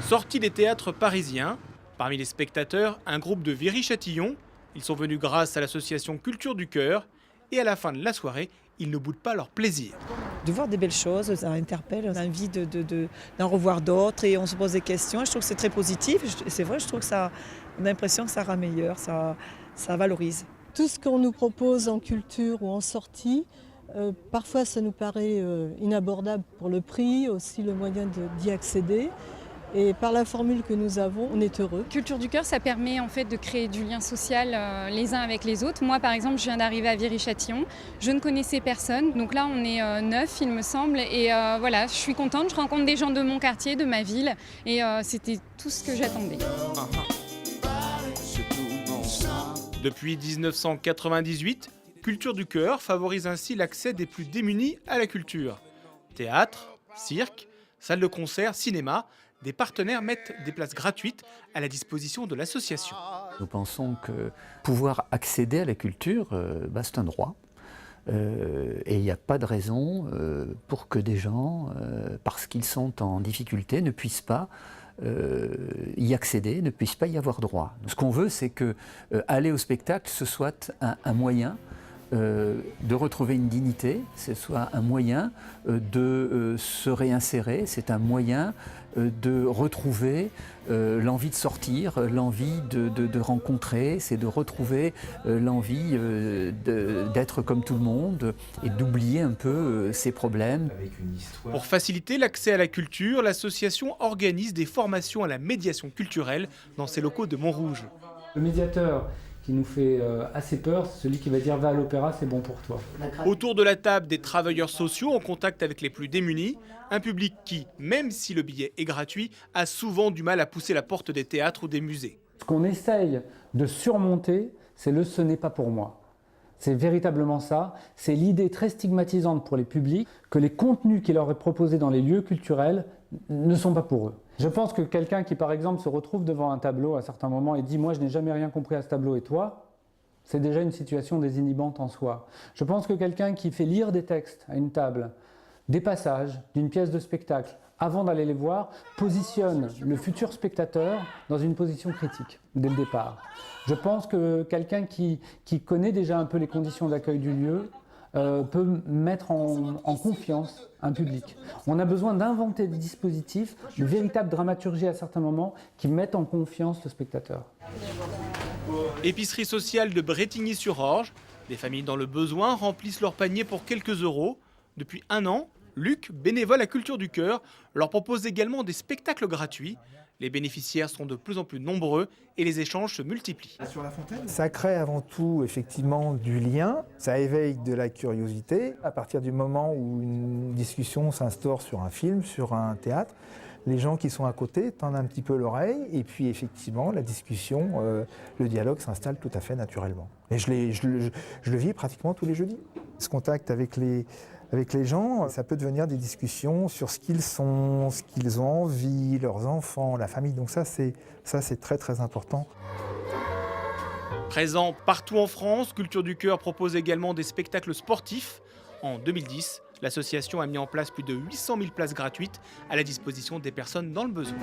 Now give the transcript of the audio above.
Sortie des théâtres parisiens. Parmi les spectateurs, un groupe de Viry-Châtillon. Ils sont venus grâce à l'association Culture du Cœur. Et à la fin de la soirée, ils ne boudent pas leur plaisir. De voir des belles choses, ça interpelle, on a envie d'en revoir d'autres et on se pose des questions. Je trouve que c'est très positif. Et c'est vrai, je trouve que ça, on a l'impression que ça rend meilleur, ça valorise. Tout ce qu'on nous propose en culture ou en sortie, parfois ça nous paraît inabordable pour le prix, aussi le moyen d'y accéder. Et par la formule que nous avons, on est heureux. Culture du cœur, ça permet en fait de créer du lien social les uns avec les autres. Moi, par exemple, je viens d'arriver à Viry-Châtillon. Je ne connaissais personne. Donc là, on est 9, il me semble. Et voilà, je suis contente. Je rencontre des gens de mon quartier, de ma ville. Et c'était tout ce que j'attendais. Depuis 1998, Culture du Cœur favorise ainsi l'accès des plus démunis à la culture. Théâtre, cirque, salle de concert, cinéma, des partenaires mettent des places gratuites à la disposition de l'association. Nous pensons que pouvoir accéder à la culture, c'est un droit. Et il n'y a pas de raison pour que des gens, parce qu'ils sont en difficulté, ne puissent pas y accéder, ne puissent pas y avoir droit. Ce qu'on veut, c'est que aller au spectacle, ce soit un moyen de retrouver une dignité, ce soit un moyen de se réinsérer, c'est un moyen de retrouver l'envie de sortir, l'envie de rencontrer, c'est de retrouver l'envie d'être comme tout le monde et d'oublier un peu ses problèmes. Pour faciliter l'accès à la culture, l'association organise des formations à la médiation culturelle dans ses locaux de Montrouge. Le médiateur qui nous fait assez peur, c'est celui qui va dire « va à l'opéra, c'est bon pour toi ». Autour de la table, des travailleurs sociaux en contact avec les plus démunis, un public qui, même si le billet est gratuit, a souvent du mal à pousser la porte des théâtres ou des musées. Ce qu'on essaye de surmonter, c'est le « ce n'est pas pour moi ». C'est véritablement ça, c'est l'idée très stigmatisante pour les publics que les contenus qui leur est proposés dans les lieux culturels ne sont pas pour eux. Je pense que quelqu'un qui, par exemple, se retrouve devant un tableau à certains moments et dit « moi, je n'ai jamais rien compris à ce tableau et toi », c'est déjà une situation désinhibante en soi. Je pense que quelqu'un qui fait lire des textes à une table, des passages d'une pièce de spectacle, avant d'aller les voir, positionne le futur spectateur dans une position critique, dès le départ. Je pense que quelqu'un qui connaît déjà un peu les conditions d'accueil du lieu peut mettre en confiance un public. On a besoin d'inventer des dispositifs, de véritable dramaturgie à certains moments, qui mettent en confiance le spectateur. Épicerie sociale de Brétigny-sur-Orge. Des familles dans le besoin remplissent leur panier pour quelques euros. Depuis 1 an, Luc, bénévole à Culture du Cœur, leur propose également des spectacles gratuits. Les bénéficiaires sont de plus en plus nombreux et les échanges se multiplient. Ça crée avant tout effectivement du lien, ça éveille de la curiosité. À partir du moment où une discussion s'instaure sur un film, sur un théâtre, les gens qui sont à côté tendent un petit peu l'oreille et puis effectivement la discussion, le dialogue s'installe tout à fait naturellement. Et je le vis pratiquement tous les jeudis. Ce contact avec les gens, ça peut devenir des discussions sur ce qu'ils sont, ce qu'ils ont envie, leurs enfants, la famille. Donc ça c'est très très important. Présent partout en France, Culture du Cœur propose également des spectacles sportifs. En 2010, l'association a mis en place plus de 800 000 places gratuites à la disposition des personnes dans le besoin.